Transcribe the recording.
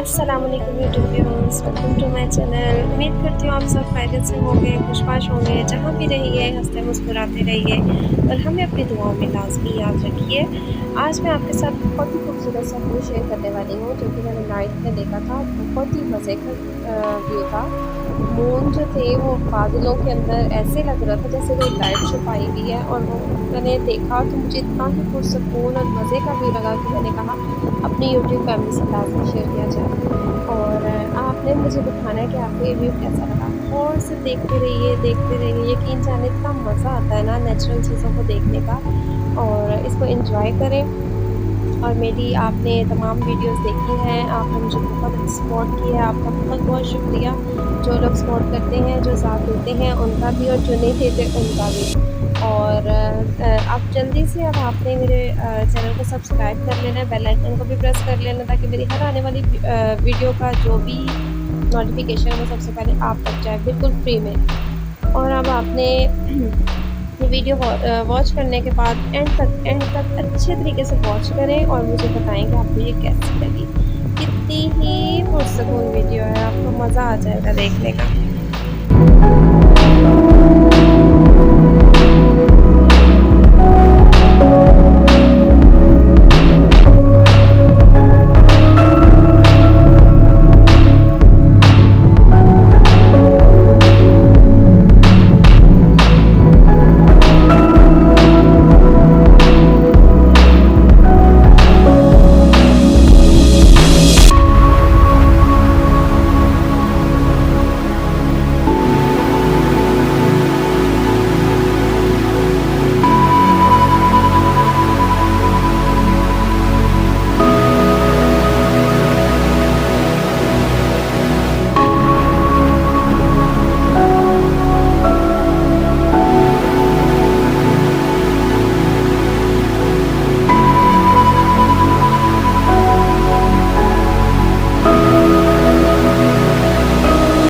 अस्सलामुअलैकुम YouTube viewers, welcome to my channel. उम्मीद करती हूँ आप सब खैरियत से होंगे, खुशबाश होंगे। जहाँ भी रहिए हंसते मुस्कुराते रहिए और हमें अपनी दुआओं में लाजमी याद रखिए। आज मैं आपके साथ बहुत ही खूबसूरत सा व्यू शेयर करने वाली हूँ जो कि मैंने नाइट में देखा था। बहुत ही मज़े का व्यू था। मून जो थे वो बादलों के अंदर ऐसे लग रहा था जैसे कोई लाइट छुपाई हुई है, और वो मैंने देखा तो मुझे इतना ही पुरसकून और मज़े का व्यू लगा कि मैंने कहा अपनी यूट्यूब फैमिली से लाज़मी शेयर किया जाए। और आपने मुझे बताना है कि आपको ये व्यू कैसा लगा। और से देखते रहिए, यकीन जाने इतना मज़ा आता है ना नेचुरल चीज़ों को देखने का। और इसको एंजॉय करें। और मेरी आपने तमाम वीडियोस देखी हैं, आपने मुझे बहुत सपोर्ट किया है, आपका बहुत-बहुत शुक्रिया। जो लोग सपोर्ट करते हैं, जो साथ देते हैं उनका भी, और जो नहीं देते उनका भी। और आप जल्दी से अब आपने मेरे चैनल को सब्सक्राइब कर लेना है, बेल आइकन को भी प्रेस कर लेना ताकि मेरी हर आने वाली वीडियो का जो भी नोटिफ़िकेशन है वो सबसे पहले आप तक जाए बिल्कुल फ्री में। और अब आपने ये वीडियो वॉच करने के बाद एंड तक अच्छे तरीके से वॉच करें और मुझे बताएं कि आपको ये कैसी लगी। कितनी ही पुरसकून वीडियो है, आपको मज़ा आ जाएगा देखने का।